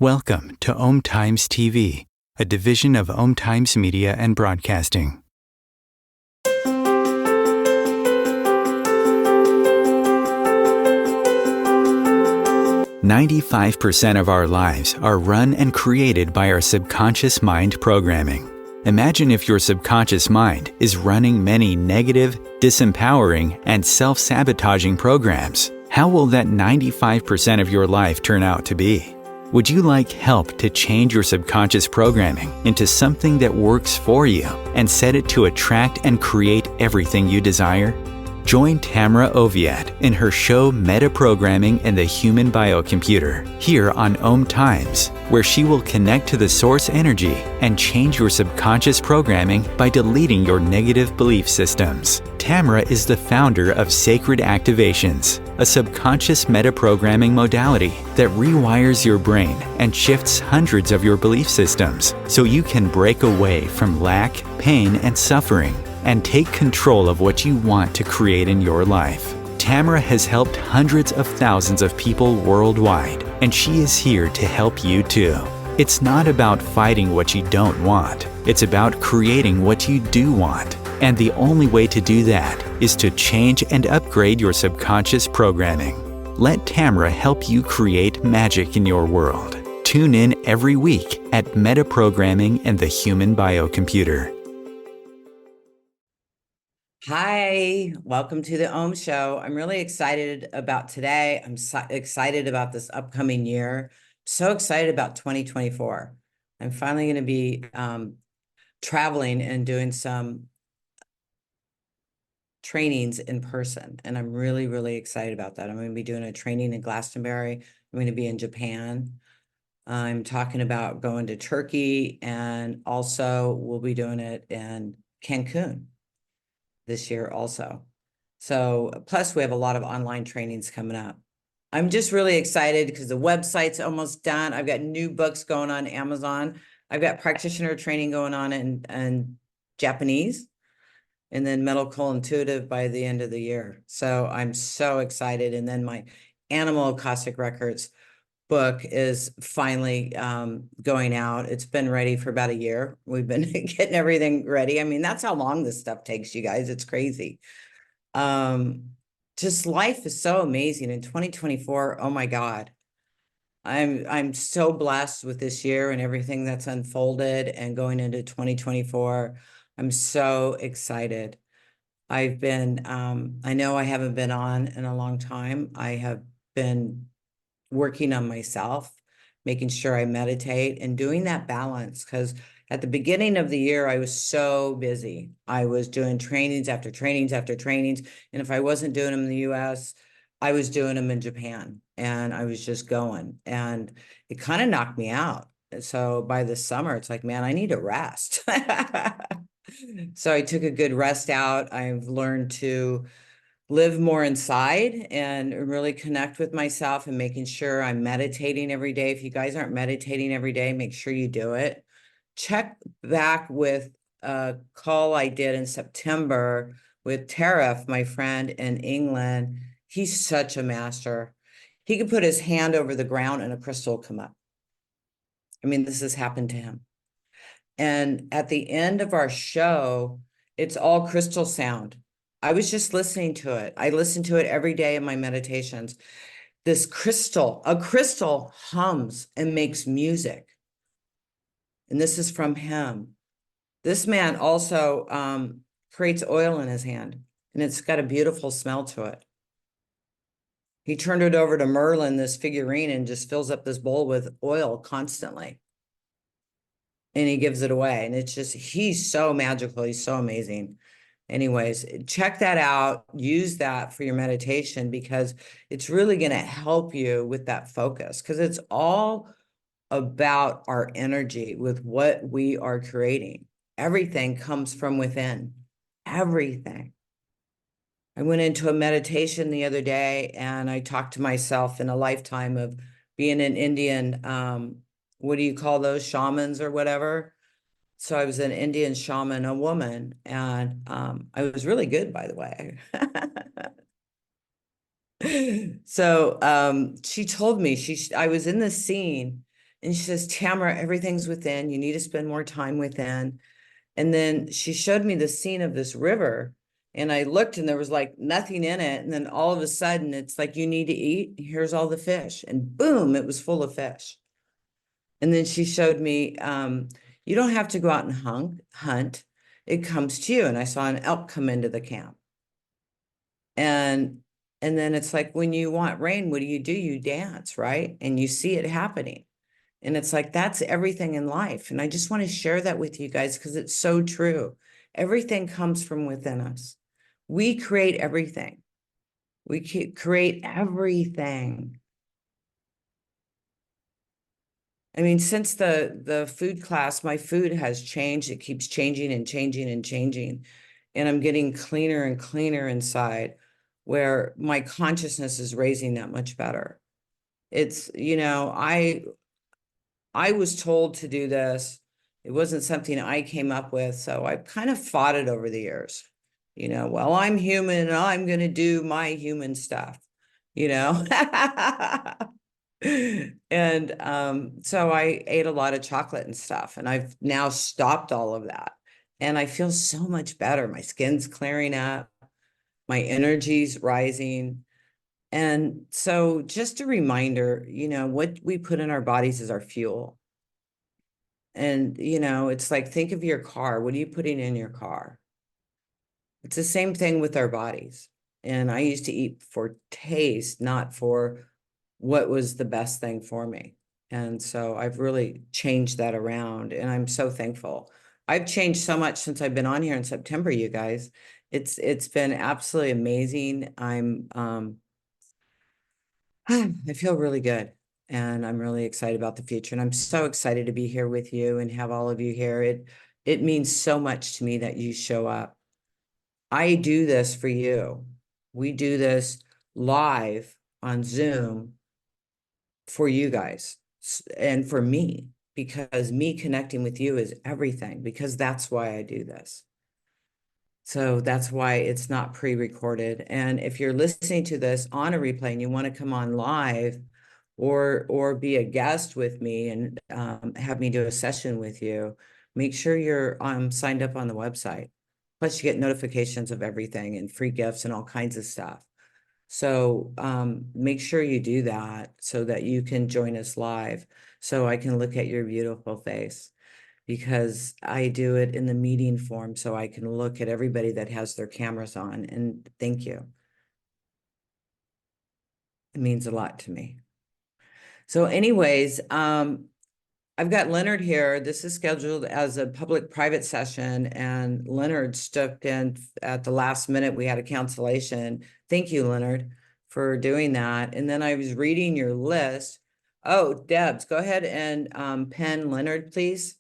Welcome to 𝐂𝐚 TV, a division of 𝐂𝐚 Media and Broadcasting. "95% of our lives are run and created by our subconscious mind programming. Imagine if your subconscious mind is running many negative, disempowering, and self-sabotaging programs. How will that 95% of your life turn out to be? Would you like help to change your subconscious programming into something that works for you and set it to attract and create everything you desire? Join Tamra Oviatt in her show Metaprogramming and the Human Biocomputer here on 𝐂𝐚 Times, where she will connect to the source energy and change your subconscious programming by deleting your negative belief systems. Tamra is the founder of Sacred Activations, a subconscious metaprogramming modality that rewires your brain and shifts hundreds of your belief systems so you can break away from lack, pain, and suffering and take control of what you want to create in your life. Tamra has helped hundreds of thousands of people worldwide, and she is here to help you too. It's not about fighting what you don't want. It's about creating what you do want. And the only way to do that is to change and upgrade your subconscious programming. Let Tamra help you create magic in your world. Tune in every week at Metaprogramming and the Human Biocomputer. Hi, welcome to the 𝐂𝐚 Show. I'm really excited about today. I'm so excited about this upcoming year. So excited about 2024. I'm finally going to be traveling and doing some trainings in person, and I'm really, really excited about that. I'm going to be doing a training in Glastonbury. I'm going to be in Japan. I'm talking about going to Turkey, and also we'll be doing it in Cancun this year also. So plus we have a lot of online trainings coming up. I'm just really excited because the website's almost done. I've got new books going on Amazon. I've got practitioner training going on in Japanese, and then medical intuitive by the end of the year. So I'm so excited. And then my Animal Akashic Records book is finally going out. It's been ready for about a year. We've been getting everything ready. I mean, that's how long this stuff takes, you guys. It's crazy. Just life is so amazing in 2024. Oh my God. I'm so blessed with this year and everything that's unfolded and going into 2024. I'm so excited. I've been, I know I haven't been on in a long time. I have been working on myself, making sure I meditate and doing that balance. Because at the beginning of the year, I was so busy. I was doing trainings after trainings after trainings. And if I wasn't doing them in the US, I was doing them in Japan, and I was just going, and it kind of knocked me out. So by the summer, it's like, man, I need to rest. So I took a good rest out. I've learned to live more inside and really connect with myself, and making sure I'm meditating every day. If you guys aren't meditating every day, make sure you do it. Check back with a call I did in September with Tariff, my friend in England. He's such a master. He could put his hand over the ground and a crystal will come up. I mean, this has happened to him. And at the end of our show, it's all crystal sound. I was just listening to it. I listen to it every day in my meditations. This crystal, a crystal hums and makes music. And this is from him. This man also creates oil in his hand, and it's got a beautiful smell to it. He turned it over to Merlin, this figurine, and just fills up this bowl with oil constantly. And he gives it away. And it's just, he's so magical. He's so amazing. Anyways, check that out. Use that for your meditation, because it's really going to help you with that focus, because it's all about our energy with what we are creating. Everything comes from within. Everything. I went into a meditation the other day, and I talked to myself in a lifetime of being an Indian, what do you call those, shamans or whatever? So I was an Indian shaman, a woman, and I was really good, by the way. So she told me, I was in the scene, And she says, Tamra, everything's within. You need to spend more time within. And then she showed me the scene of this river. And I looked and there was like nothing in it. And then all of a sudden it's like, you need to eat. Here's all the fish. And boom, it was full of fish. And then she showed me, you don't have to go out and hunt. It comes to you. And I saw an elk come into the camp. And then it's like, when you want rain, what do? You dance, right? And you see it happening. And it's like, that's everything in life. And I just want to share that with you guys because it's so true. Everything comes from within us. We create everything. We create everything. I mean, since the food class, my food has changed. It keeps changing and changing and changing. And I'm getting cleaner and cleaner inside, where my consciousness is raising that much better. It's, I was told to do this. It wasn't something I came up with. So I've kind of fought it over the years. Well, I'm human and I'm going to do my human stuff, you know? And so I ate a lot of chocolate and stuff, and I've now stopped all of that. And I feel so much better. My skin's clearing up, my energy's rising. And so just a reminder, what we put in our bodies is our fuel. And, it's like, think of your car. What are you putting in your car? It's the same thing with our bodies. And I used to eat for taste, not for what was the best thing for me. And so I've really changed that around, and I'm so thankful. I've changed so much since I've been on here in September, you guys. It's been absolutely amazing. I feel really good, and I'm really excited about the future. And I'm so excited to be here with you and have all of you here. It means so much to me that you show up. I do this for you. We do this live on Zoom for you guys and for me, because me connecting with you is everything, because that's why I do this. So that's why it's not pre-recorded. And if you're listening to this on a replay and you want to come on live or be a guest with me and have me do a session with you, make sure you're signed up on the website. Plus you get notifications of everything and free gifts and all kinds of stuff. So make sure you do that so that you can join us live, so I can look at your beautiful face, because I do it in the meeting form so I can look at everybody that has their cameras on. And thank you. It means a lot to me. So anyways, I've got Leonard here. This is scheduled as a public-private session, and Leonard stepped in at the last minute. We had a cancellation. Thank you, Leonard, for doing that. And then I was reading your list. Oh, Debs, go ahead and pen Leonard, please.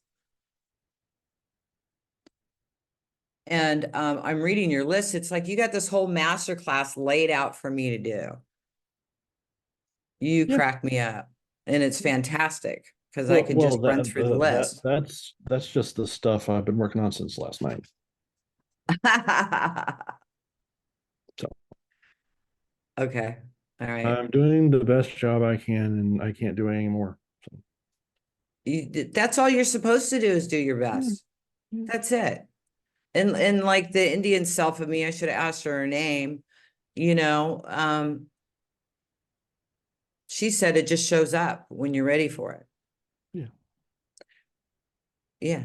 And I'm reading your list. It's like you got this whole masterclass laid out for me to do. You Yeah. crack me up, and it's fantastic because I can just run through the list. That's just the stuff I've been working on since last night. So Okay. All right. I'm doing the best job I can, and I can't do any more. So That's all you're supposed to do, is do your best. yeah. That's it. And like the Indian self of me, I should have asked her name, she said it just shows up when you're ready for it. Yeah. Yeah.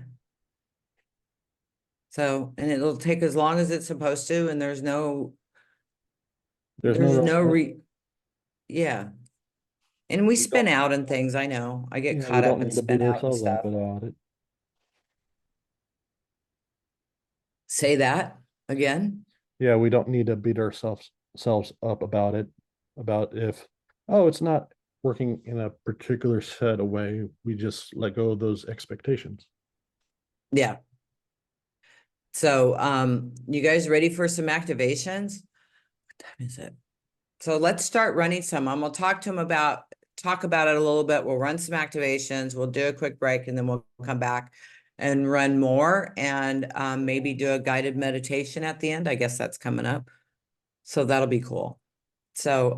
So, and it'll take as long as it's supposed to, and there's no yeah. And we spin out and things, I know. I get we caught don't up and need to beat spin out and ourselves stuff. up about it. Say that again. Yeah, we don't need to beat ourselves up about it. About if, it's not working in a particular set of way. We just let go of those expectations. Yeah. So, you guys ready for some activations? What time is it? So let's start running some. I'm gonna talk about it a little bit. We'll run some activations. We'll do a quick break, and then we'll come back and run more, and maybe do a guided meditation at the end. I guess that's coming up. So that'll be cool. So,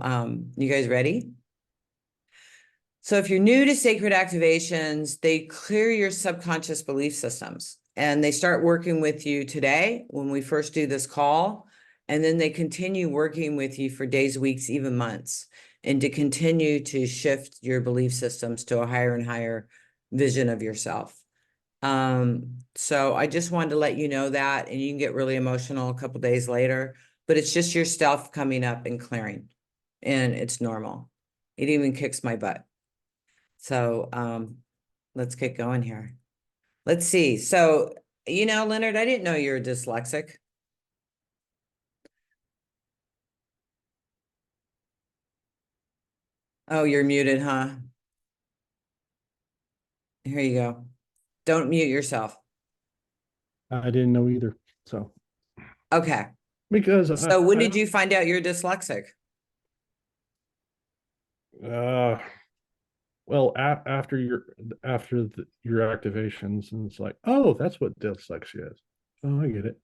you guys ready? So if you're new to sacred activations, they clear your subconscious belief systems, and they start working with you today when we first do this call. And then they continue working with you for days, weeks, even months, and to continue to shift your belief systems to a higher and higher vision of yourself. So I just wanted to let you know that, and you can get really emotional a couple days later, but it's just your stuff coming up and clearing, and it's normal. It even kicks my butt. So let's get going here. Let's see. So, Leonard, I didn't know you were dyslexic. Oh, you're muted, huh? Here you go. Don't mute yourself. I didn't know either. So Okay. because So when did you find out you're dyslexic? Well, after your activations, and it's like, oh, that's what dyslexia is. Oh, I get it.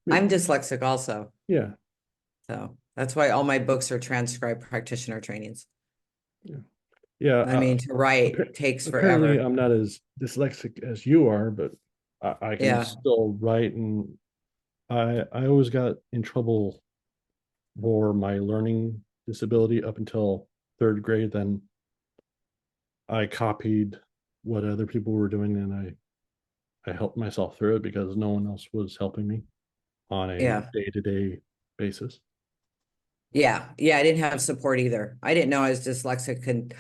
I'm dyslexic also. Yeah. So that's why all my books are transcribed practitioner trainings. Yeah. Yeah. I mean, to write takes Apparently, forever. I'm not as dyslexic as you are, but I can Yeah. still write, and I always got in trouble for my learning disability up until third grade. Then I copied what other people were doing, and I helped myself through it because no one else was helping me on a Yeah. day-to-day basis. Yeah. Yeah. I didn't have support either. I didn't know I was dyslexic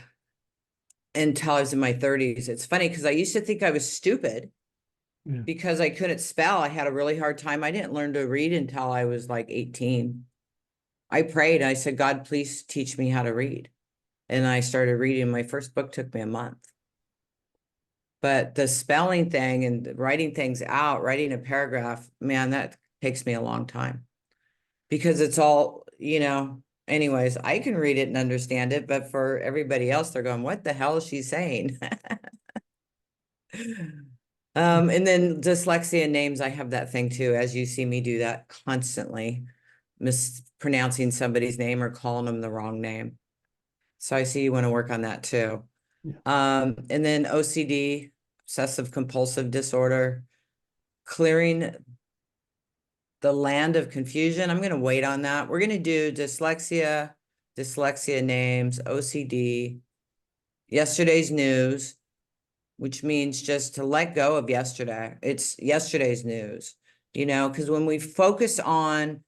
until I was in my 30s. It's funny because I used to think I was stupid because I couldn't spell. I had a really hard time. I didn't learn to read until I was like 18. I prayed. I said, God, please teach me how to read. And I started reading. My first book took me a month. But the spelling thing and writing things out, writing a paragraph, man, that takes me a long time because it's all, anyways, I can read it and understand it, but for everybody else, they're going, what the hell is she saying? And then dyslexia names, I have that thing too, as you see me do that constantly, mispronouncing somebody's name or calling them the wrong name. So I see you want to work on that too. Yeah. And then OCD, obsessive compulsive disorder, clearing the land of confusion. I'm going to wait on that. We're going to do dyslexia names, OCD, yesterday's news, which means just to let go of yesterday. It's yesterday's news, because when we focus on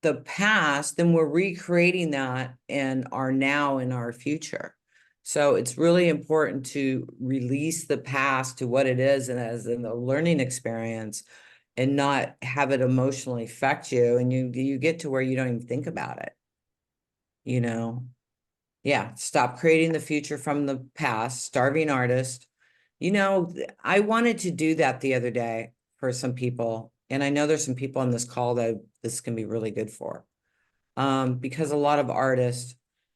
the past, then we're recreating that in our now and our future. So it's really important to release the past to what it is and as in a learning experience, and not have it emotionally affect you. And you get to where you don't even think about it. Yeah, stop creating the future from the past, starving artist. I wanted to do that the other day for some people. And I know there's some people on this call that this can be really good for. Because a lot of artists,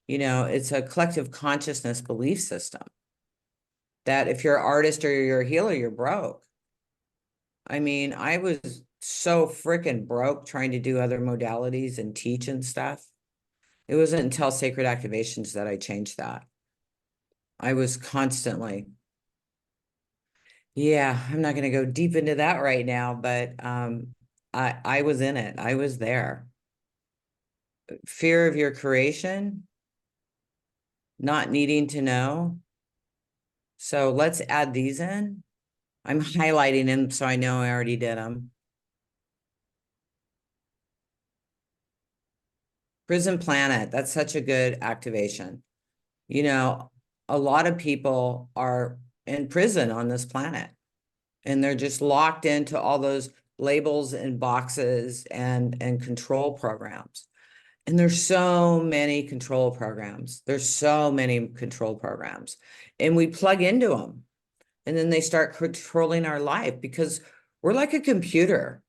it's a collective consciousness belief system that if you're an artist or you're a healer, you're broke. I mean, I was so freaking broke trying to do other modalities and teach and stuff. It wasn't until sacred activations that I changed that. I was constantly, yeah, I'm not going to go deep into that right now, but I was in it. I was there. Fear of your creation, not needing to know. So let's add these in. I'm highlighting them so I know I already did them. Prison Planet, that's such a good activation. A lot of people are in prison on this planet, and they're just locked into all those labels and boxes and control programs. And there's so many control programs. There's so many control programs. And we plug into them, and then they start controlling our life because we're like a computer.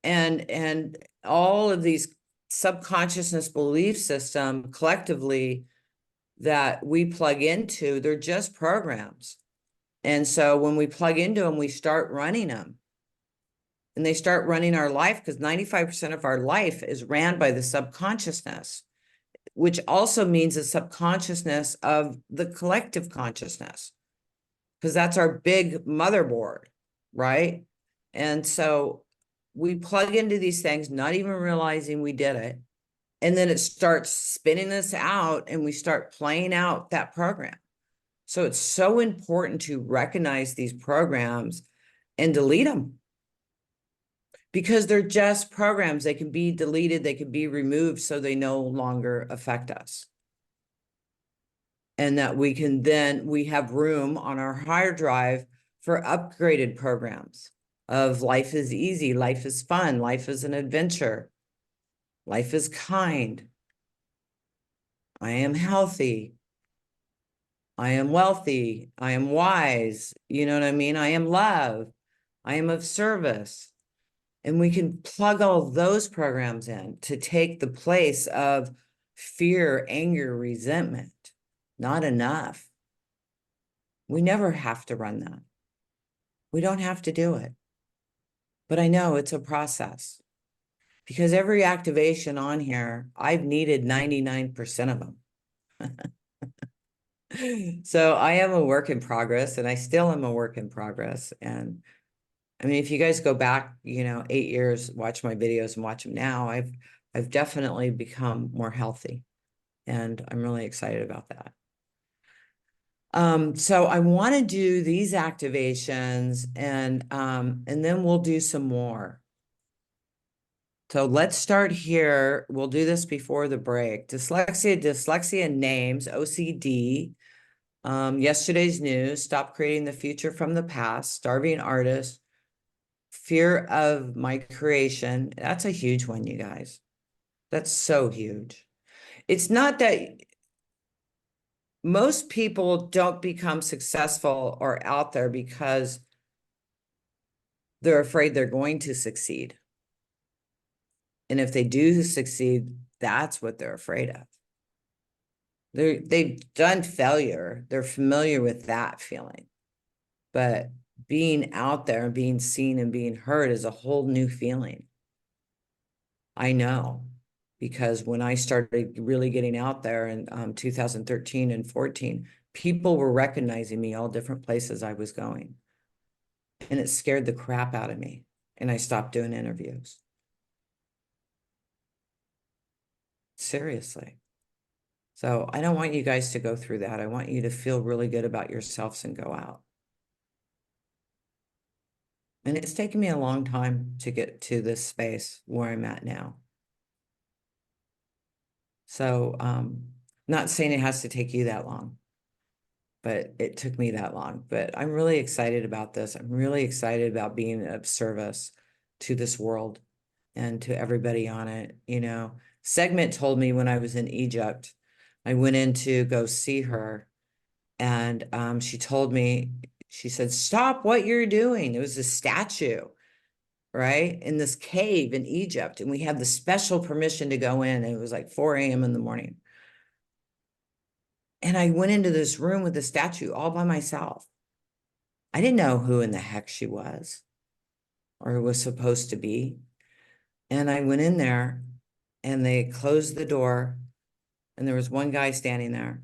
And all of these subconsciousness belief system collectively that we plug into, they're just programs. And so when we plug into them, we start running them. And they start running our life because 95% of our life is ran by the subconsciousness. which also means the subconsciousness of the collective consciousness, because that's our big motherboard, right? And so we plug into these things, not even realizing we did it. And then it starts spinning us out and we start playing out that program. So it's so important to recognize these programs and delete them, because they're just programs. They can be deleted, they can be removed, so they no longer affect us. And that we have room on our hard drive for upgraded programs of life is easy, life is fun, life is an adventure, life is kind, I am healthy, I am wealthy, I am wise, you know what I mean? I am love, I am of service. And we can plug all those programs in to take the place of fear, anger, resentment. Not enough. We never have to run that. We don't have to do it. But I know it's a process, because every activation on here, I've needed 99% of them. So I am a work in progress, and I still am a work in progress. And I mean, if you guys go back, 8 years, watch my videos and watch them now, I've definitely become more healthy, and I'm really excited about that. So I want to do these activations, and then we'll do some more. So let's start here. We'll do this before the break. Dyslexia names, OCD. Yesterday's news, stop creating the future from the past, starving artist, fear of my creation. That's a huge one, you guys. That's so huge. It's not that most people don't become successful or out there because they're afraid they're going to succeed. And if they do succeed, that's what they're afraid of. They've done failure. They're familiar with that feeling. But being out there and being seen and being heard is a whole new feeling. I know, because when I started really getting out there in 2013 and 14, people were recognizing me all different places I was going. And it scared the crap out of me. And I stopped doing interviews. Seriously. So I don't want you guys to go through that. I want you to feel really good about yourselves and go out. And it's taken me a long time to get to this space where I'm at now. So not saying it has to take you that long, but it took me that long. But I'm really excited about this. I'm really excited about being of service to this world and to everybody on it. Segment told me when I was in Egypt, I went in to go see her, and she told me, she said, stop what you're doing. It was a statue, right, in this cave in Egypt, and we had the special permission to go in, and it was like 4 a.m. in the morning. And I went into this room with the statue all by myself. I didn't know who in the heck she was or was supposed to be. And I went in there, and they closed the door, and there was one guy standing there,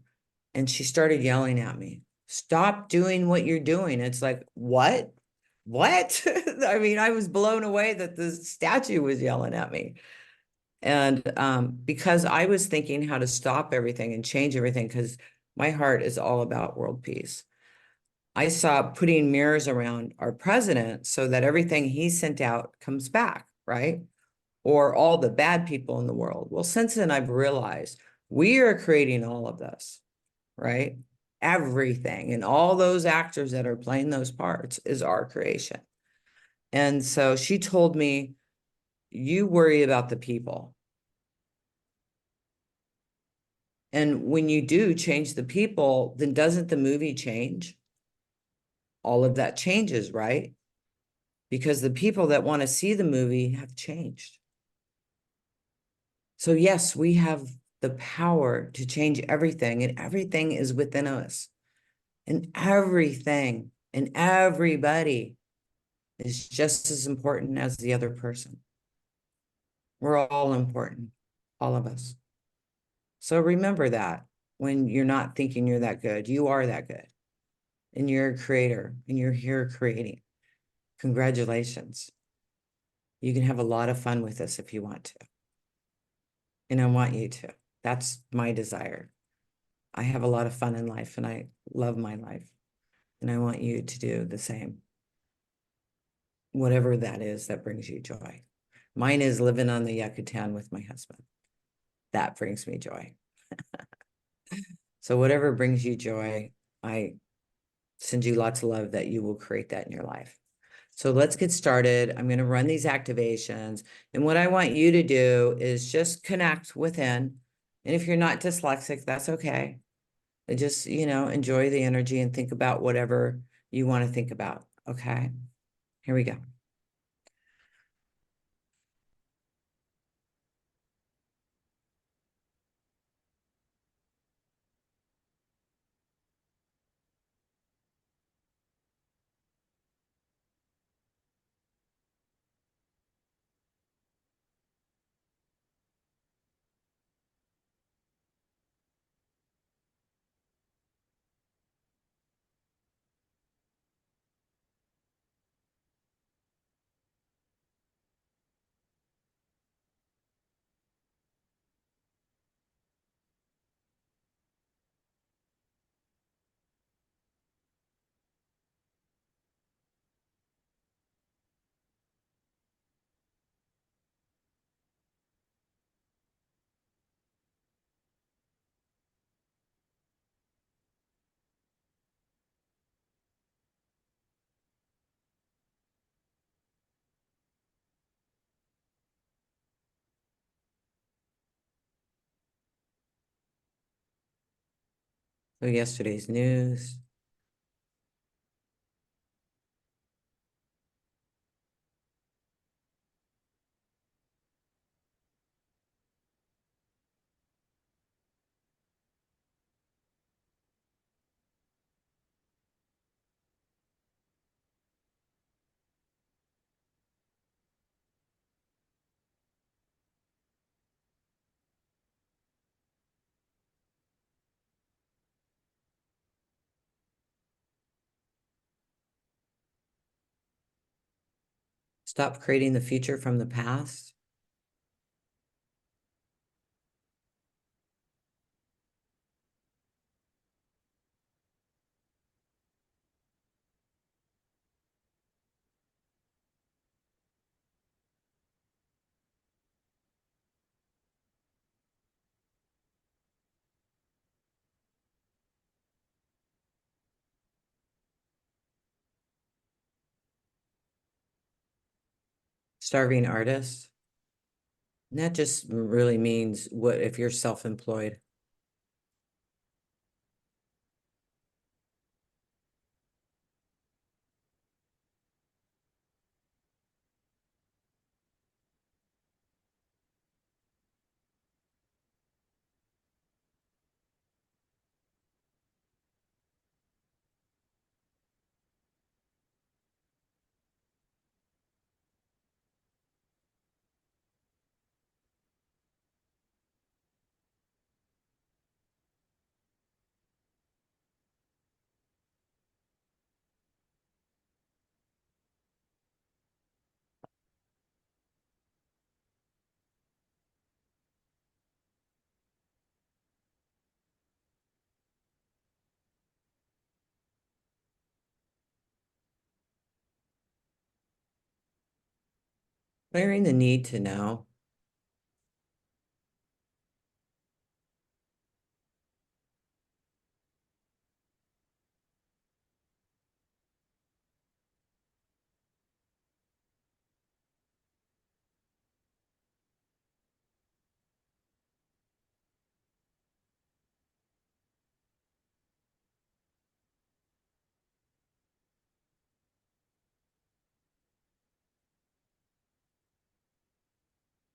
and she started yelling at me, stop doing what you're doing. It's like, what? I mean, I was blown away that the statue was yelling at me. And because I was thinking how to stop everything and change everything, because my heart is all about world peace. I saw putting mirrors around our president so that everything he sent out comes back, right? Or all the bad people in the world. Well, since then, I've realized we are creating all of this, right? Everything, and all those actors that are playing those parts is our creation. And so she told me, you worry about the people. And when you do change the people, then doesn't the movie change? All of that changes, right? Because the people that want to see the movie have changed. So yes, we have the power to change everything, and everything is within us. And everything and everybody is just as important as the other person. We're all important, all of us. So remember that when you're not thinking you're that good, you are that good. And you're a creator and you're here creating. Congratulations. You can have a lot of fun with this if you want to. And I want you to. That's my desire. I have a lot of fun in life and I love my life. And I want you to do the same. Whatever that is that brings you joy. Mine is living on the Yucatan with my husband. That brings me joy. So whatever brings you joy, I send you lots of love that you will create that in your life. So let's get started. I'm going to run these activations. And what I want you to do is just connect within. And if you're not dyslexic, that's okay. And just, enjoy the energy and think about whatever you want to think about. Okay. Here we go. So yesterday's news. Stop creating the future from the past. Starving artist. And that just really means what if you're self-employed. Clearing the need to know.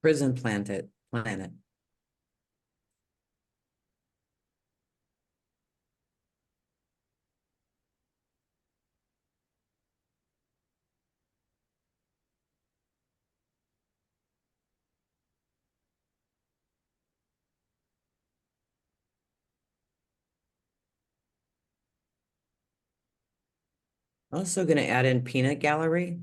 Prison planet. Also going to add in peanut gallery.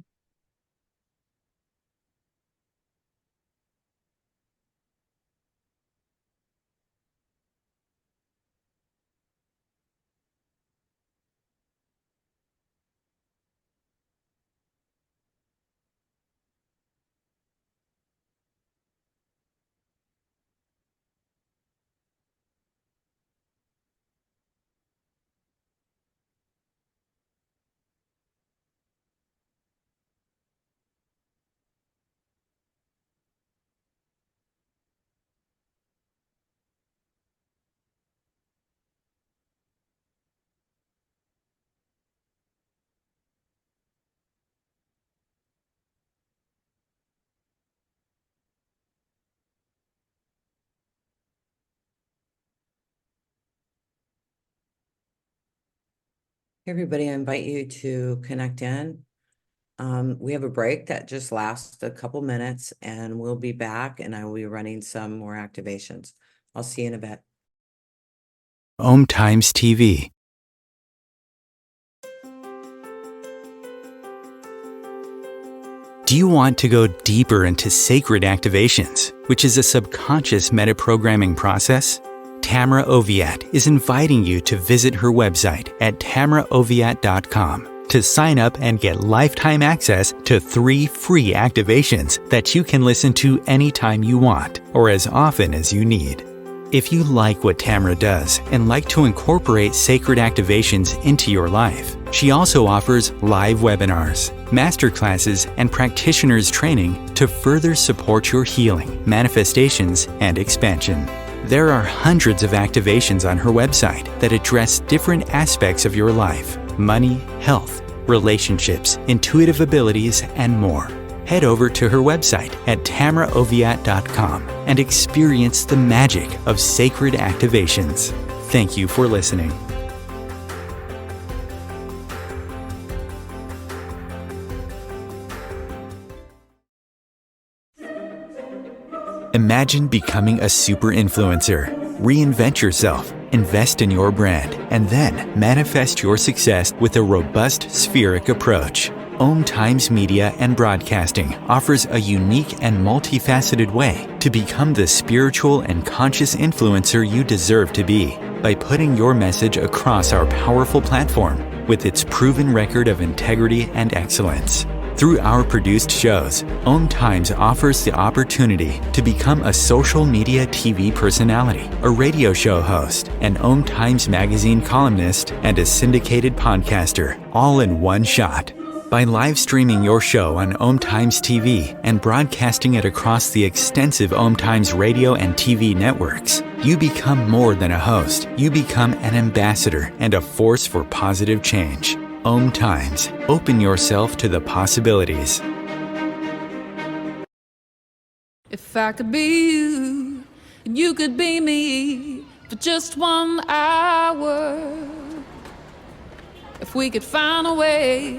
Hey, everybody, I invite you to connect in. We have a break that just lasts a couple minutes, and we'll be back, and I will be running some more activations. I'll see you in a bit. Om Times TV. Do you want to go deeper into sacred activations, which is a subconscious metaprogramming process? Tamra Oviatt is inviting you to visit her website at 𝐃𝐚𝐴 to sign up and get lifetime access to 3 free activations that you can listen to anytime you want or as often as you need. If you like what Tamra does and like to incorporate sacred activations into your life, she also offers live webinars, masterclasses, and practitioners training to further support your healing, manifestations, and expansion. There are hundreds of activations on her website that address different aspects of your life: money, health, relationships, intuitive abilities, and more. Head over to her website at tamraoviatt.com and experience the magic of sacred activations. Thank you for listening. Imagine becoming a super influencer. Reinvent yourself, invest in your brand, and then manifest your success with a robust spheric approach. Om Times Media and Broadcasting offers a unique and multifaceted way to become the spiritual and conscious influencer you deserve to be by putting your message across our powerful platform with its proven record of integrity and excellence. Through our produced shows, Om Times offers the opportunity to become a social media TV personality, a radio show host, an Om Times magazine columnist, and a syndicated podcaster, all in one shot. By live streaming your show on Om Times TV and broadcasting it across the extensive Om Times radio and TV networks, you become more than a host. You become an ambassador and a force for positive change. Om Times. Open yourself to the possibilities. If I could be you, and you could be me for just 1 hour. If we could find a way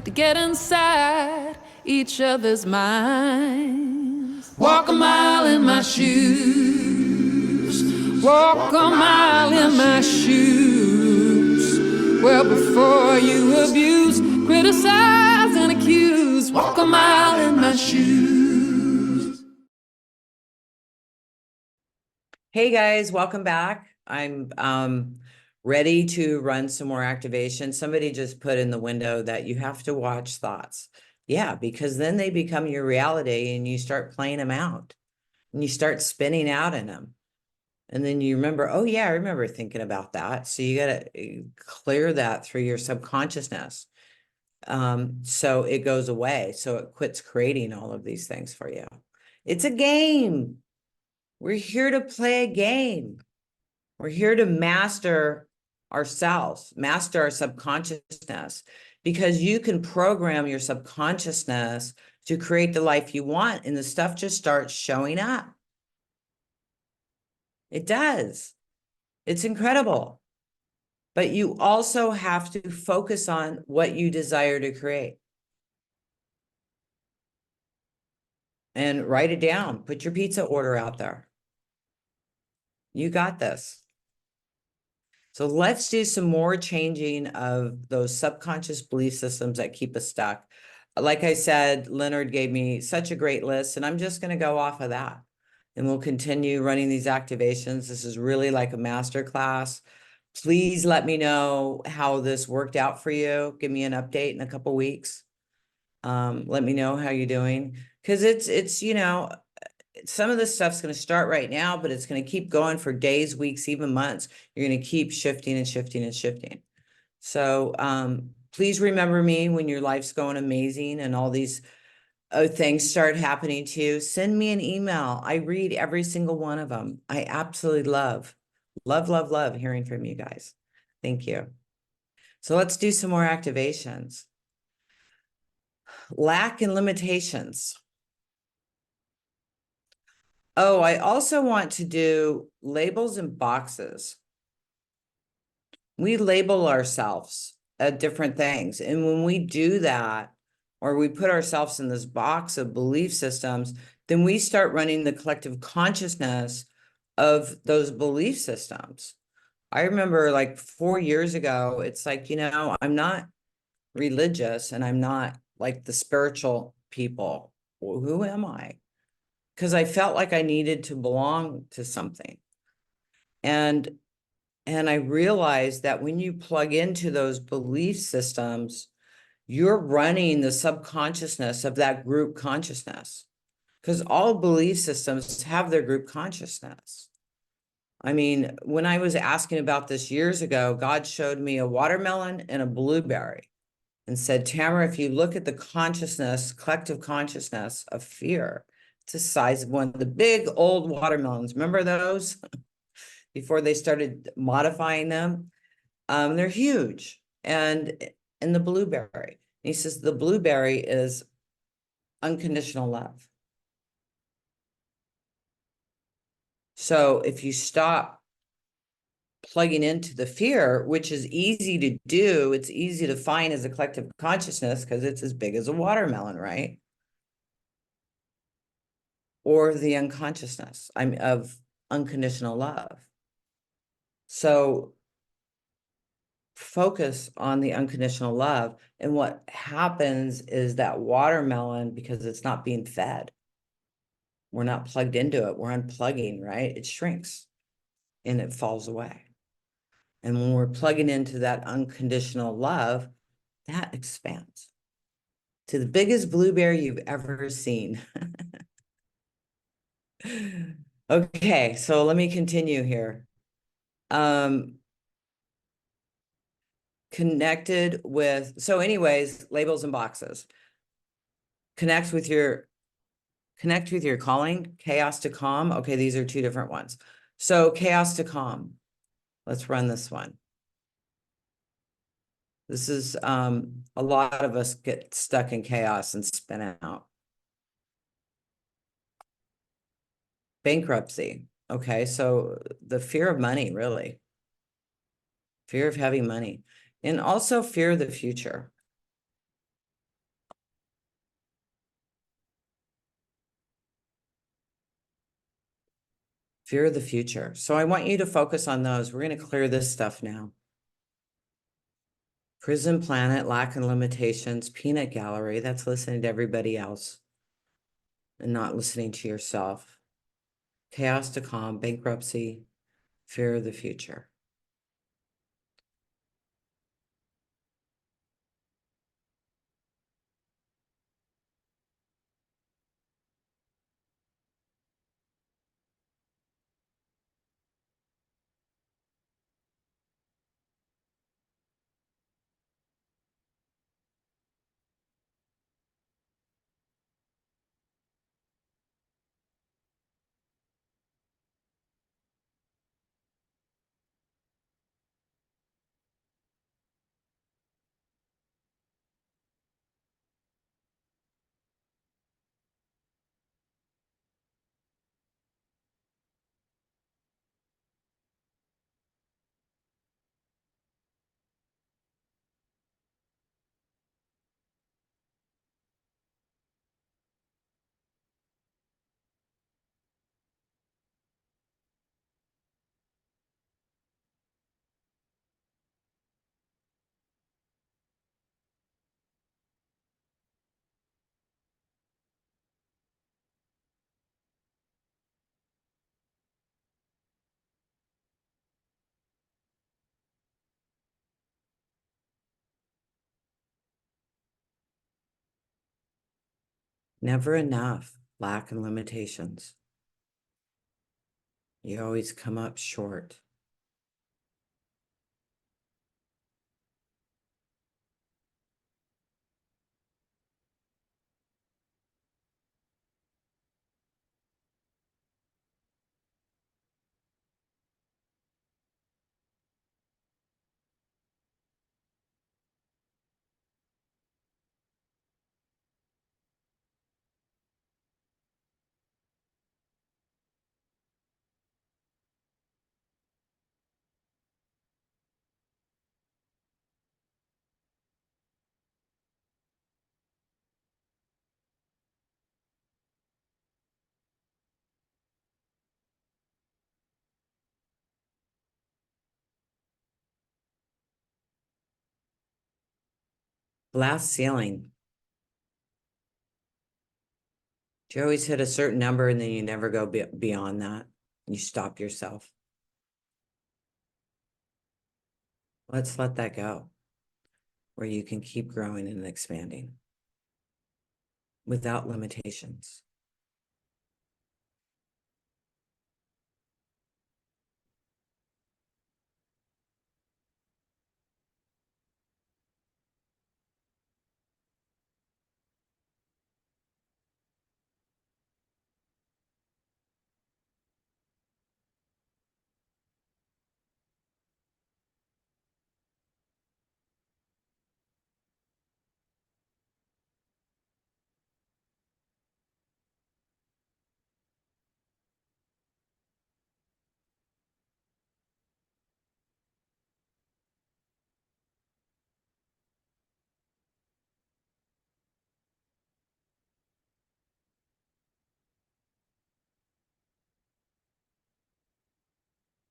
to get inside each other's minds. Walk a mile in my shoes. Walk a mile in my shoes. Well, before you abuse, criticize, and accuse, walk a mile in my shoes. Hey guys, welcome back. I'm ready to run some more activation. Somebody just put in the window that you have to watch thoughts. Yeah, because then they become your reality and you start playing them out and you start spinning out in them. And then you remember, oh yeah, I remember thinking about that. So you got to clear that through your subconsciousness. So it goes away. So it quits creating all of these things for you. It's a game. We're here to play a game. We're here to master ourselves, master our subconsciousness, because you can program your subconsciousness to create the life you want, and the stuff just starts showing up. It does. It's incredible. But you also have to focus on what you desire to create. And write it down. Put your pizza order out there. You got this. So let's do some more changing of those subconscious belief systems that keep us stuck. Like I said, Leonard gave me such a great list, and I'm just going to go off of that. And we'll continue running these activations. This is really like a master class. Please let me know how this worked out for you. Give me an update in a couple weeks. Let me know how you're doing. Because it's, you know, some of this stuff's going to start right now, but it's going to keep going for days, weeks, even months. You're going to keep shifting and shifting and shifting. So please remember me when your life's going amazing and all these things start happening to you. Send me an email. I read every single one of them. I absolutely love hearing from you guys. Thank you. So let's do some more activations. Lack and limitations. Oh, I also want to do labels and boxes. We label ourselves at different things. And when we do that, or we put ourselves in this box of belief systems, then we start running the collective consciousness of those belief systems. I remember like 4 years ago, it's like, you know, I'm not religious and I'm not like the spiritual people. Well, who am I? Because I felt like I needed to belong to something. And I realized that when you plug into those belief systems, you're running the subconsciousness of that group consciousness, because all belief systems have their group consciousness. I mean, when I was asking about this years ago, God showed me a watermelon and a blueberry and said, Tamra, if you look at the consciousness, collective consciousness of fear, it's the size of one of the big old watermelons. Remember those? Before they started modifying them? They're huge. And the blueberry. He says the blueberry is unconditional love. So if you stop plugging into the fear, which is easy to do, it's easy to find as a collective consciousness because it's as big as a watermelon, right? Or the unconsciousness of unconditional love. So focus on the unconditional love. And what happens is that watermelon, because it's not being fed, we're not plugged into it, we're unplugging, right? It shrinks and it falls away. And when we're plugging into that unconditional love, that expands to the biggest blueberry you've ever seen. Okay, so let me continue here. Connected with, so anyways, labels and boxes. Connect with your calling, chaos to calm. Okay, these are two different ones. So chaos to calm. Let's run this one. This is a lot of us get stuck in chaos and spin out. Bankruptcy. Okay, so the fear of money, really. Fear of having money. And also fear of the future. Fear of the future. So I want you to focus on those. We're going to clear this stuff now. Prison planet, lack and limitations, peanut gallery. That's listening to everybody else and not listening to yourself. Chaos to calm, bankruptcy, fear of the future. Never enough, lack and limitations. You always come up short. Glass ceiling. Do you always hit a certain number and then you never go beyond that? You stop yourself. Let's let that go, where you can keep growing and expanding without limitations.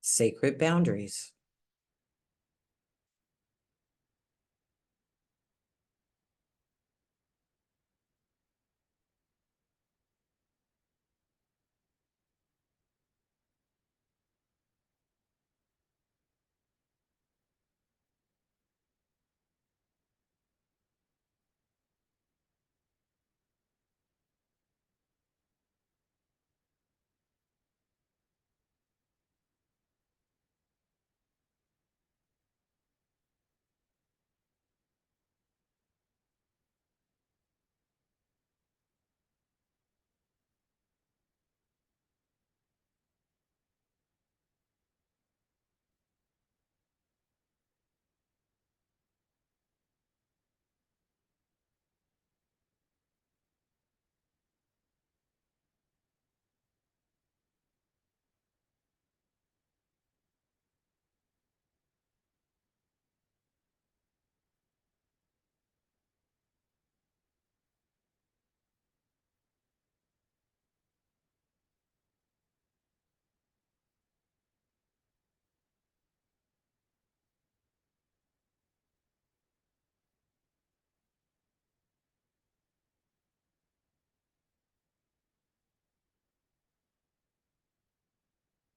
Sacred boundaries.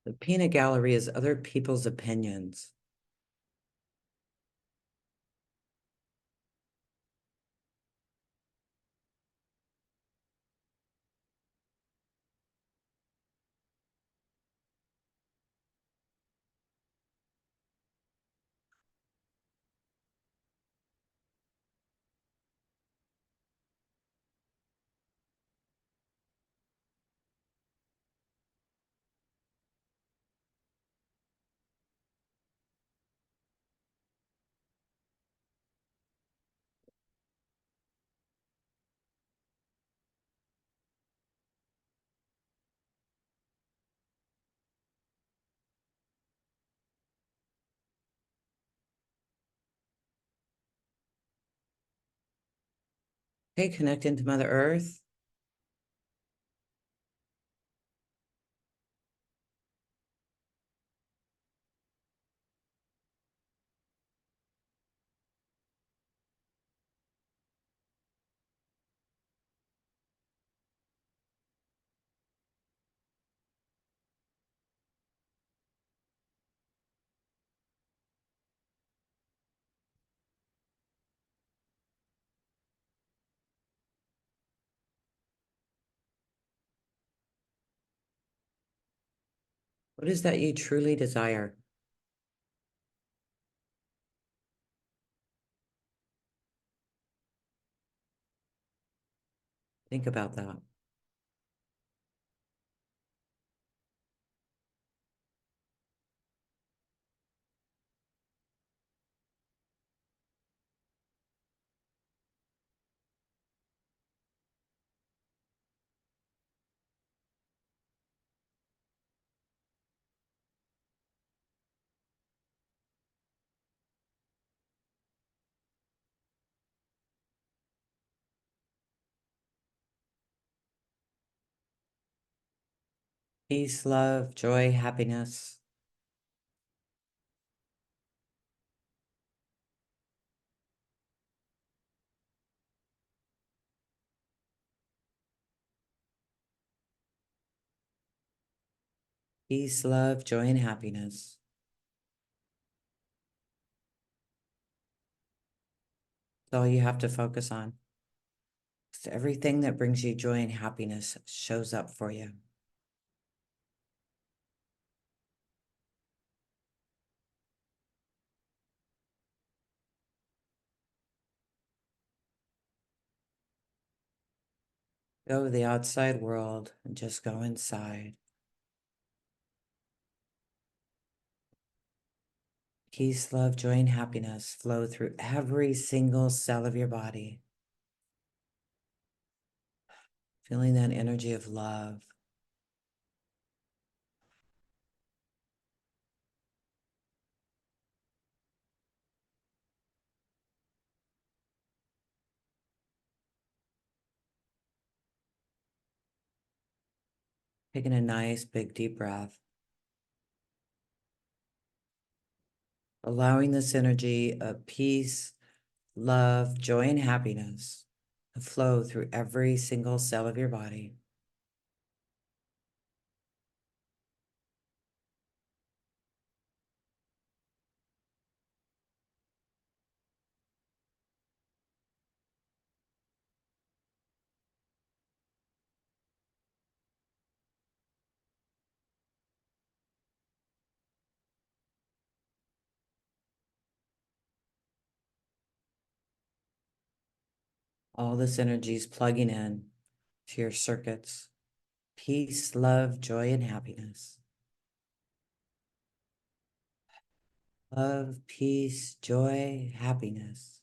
The peanut gallery is other people's opinions. Okay, connect into Mother Earth. What is that you truly desire? Think about that. Peace, love, joy, happiness. Peace, love, joy, and happiness. That's all you have to focus on. 'Cause everything that brings you joy and happiness shows up for you. Go to the outside world and just go inside. Peace, love, joy, and happiness flow through every single cell of your body. Feeling that energy of love. Taking a nice big deep breath. Allowing this energy of peace, love, joy, and happiness to flow through every single cell of your body. All this energy is plugging in to your circuits. Peace, love, joy, and happiness. Love, peace, joy, happiness.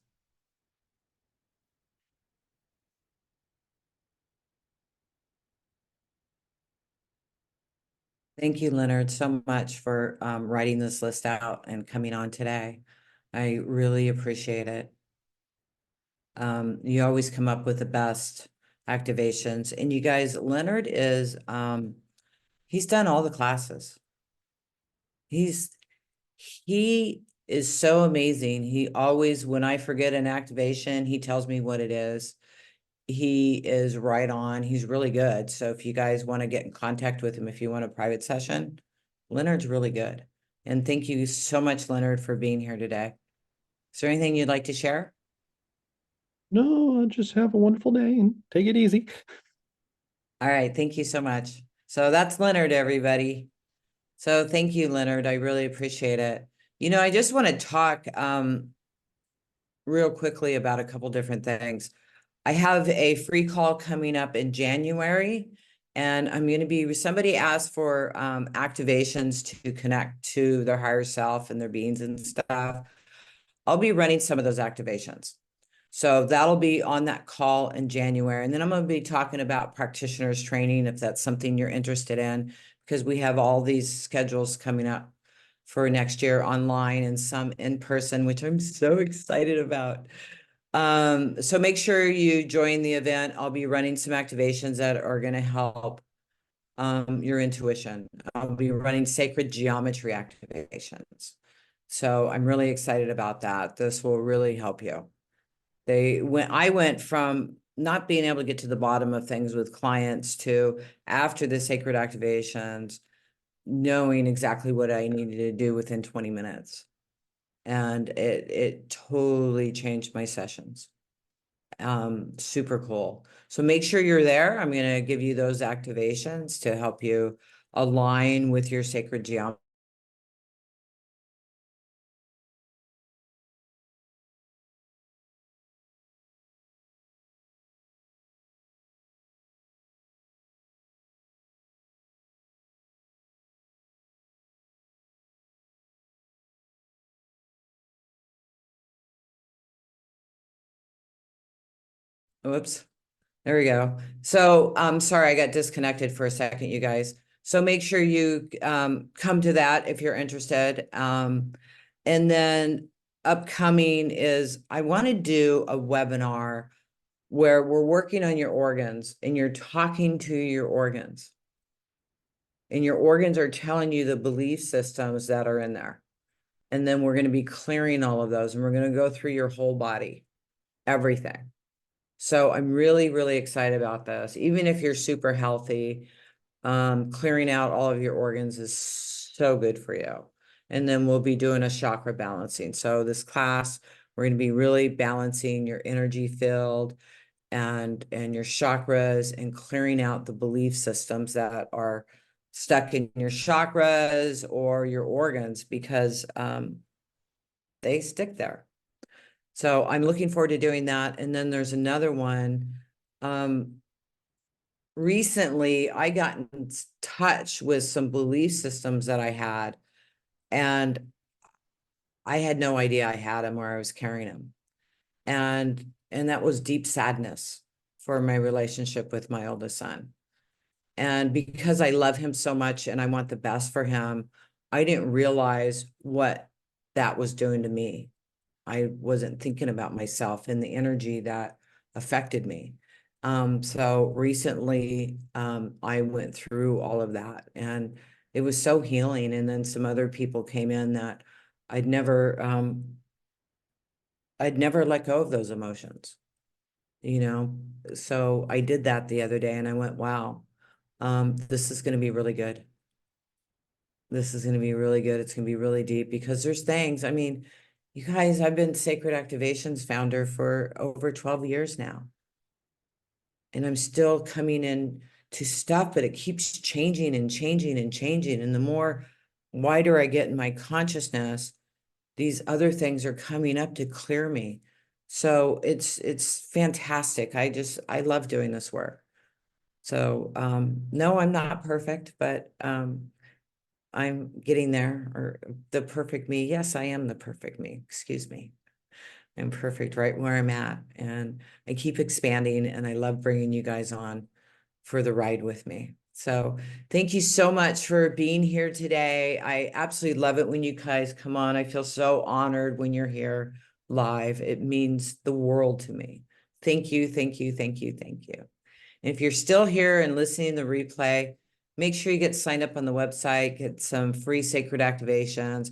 Thank you, Leonard, so much for writing this list out and coming on today. I really appreciate it. You always come up with the best activations. And you guys, Leonard is, he's done all the classes. He is so amazing. He always, when I forget an activation, he tells me what it is. He is right on. He's really good. So if you guys want to get in contact with him, if you want a private session, Leonard's really good. And thank you so much, Leonard, for being here today. Is there anything you'd like to share? No, just have a wonderful day and take it easy. All right. Thank you so much. So that's Leonard, everybody. So thank you, Leonard. I really appreciate it. You know, I just want to talk real quickly about a couple different things. I have a free call coming up in January, and I'm going to be, somebody asked for activations to connect to their higher self and their beings and stuff. I'll be running some of those activations. So that'll be on that call in January. And then I'm going to be talking about practitioners training, if that's something you're interested in, because we have all these schedules coming up for next year online and some in person, which I'm so excited about. So make sure you join the event. I'll be running some activations that are going to help your intuition. I'll be running sacred geometry activations. So I'm really excited about that. This will really help you. I went from not being able to get to the bottom of things with clients to, after the sacred activations, knowing exactly what I needed to do within 20 minutes. And it totally changed my sessions. Super cool. So make sure you're there. I'm going to give you those activations to help you align with your sacred geometry. Whoops. There we go. So I'm sorry, I got disconnected for a second, you guys. So make sure you come to that if you're interested. And then upcoming is I want to do a webinar where we're working on your organs and you're talking to your organs. And your organs are telling you the belief systems that are in there. And then we're going to be clearing all of those and we're going to go through your whole body, everything. So I'm really, really excited about this. Even if you're super healthy, clearing out all of your organs is so good for you. And then we'll be doing a chakra balancing. So this class, we're going to be really balancing your energy field and your chakras and clearing out the belief systems that are stuck in your chakras or your organs because they stick there. So I'm looking forward to doing that. And then there's another one. Recently, I got in touch with some belief systems that I had, and I had no idea I had them or I was carrying them. And that was deep sadness for my relationship with my oldest son. And because I love him so much and I want the best for him, I didn't realize what that was doing to me. I wasn't thinking about myself and the energy that affected me. So recently, I went through all of that and it was so healing. And then some other people came in that I'd never let go of those emotions, you know? So I did that the other day and I went, wow, this is going to be really good. This is going to be really good. It's going to be really deep because there's things, I mean, you guys, I've been Sacred Activations founder for over 12 years now. And I'm still coming in to stuff, but it keeps changing and changing and changing. And the more wider I get in my consciousness, these other things are coming up to clear me. So it's fantastic. I love doing this work. So no, I'm not perfect, but I'm getting there, or the perfect me. Yes, I am the perfect me. Excuse me. I'm perfect right where I'm at. And I keep expanding and I love bringing you guys on for the ride with me. So thank you so much for being here today. I absolutely love it when you guys come on. I feel so honored when you're here live. It means the world to me. Thank you, thank you, thank you, thank you. And if you're still here and listening to the replay, make sure you get signed up on the website, get some free sacred activations,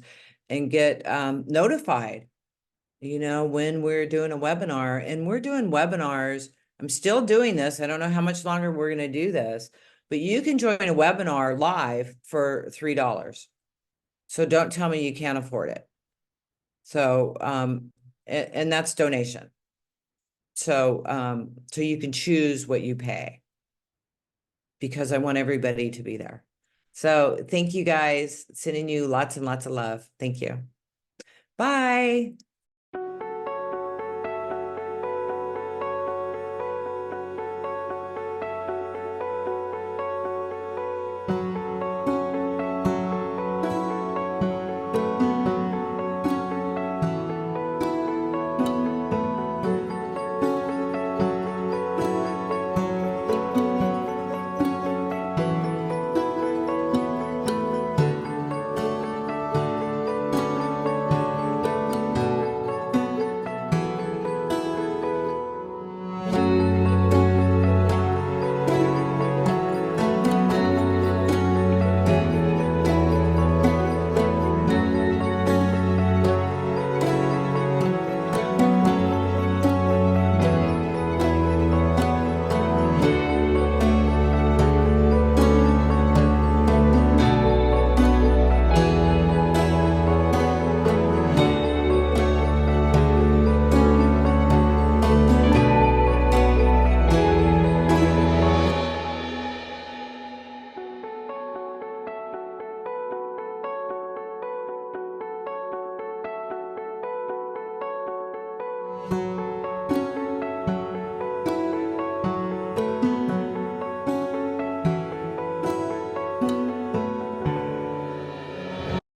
and get notified, you know, when we're doing a webinar. And we're doing webinars. I'm still doing this. I don't know how much longer we're going to do this, but you can join a webinar live for $3. So don't tell me you can't afford it. So, and that's donation. So, so you can choose what you pay, because I want everybody to be there. So thank you guys. Sending you lots and lots of love. Thank you. Bye.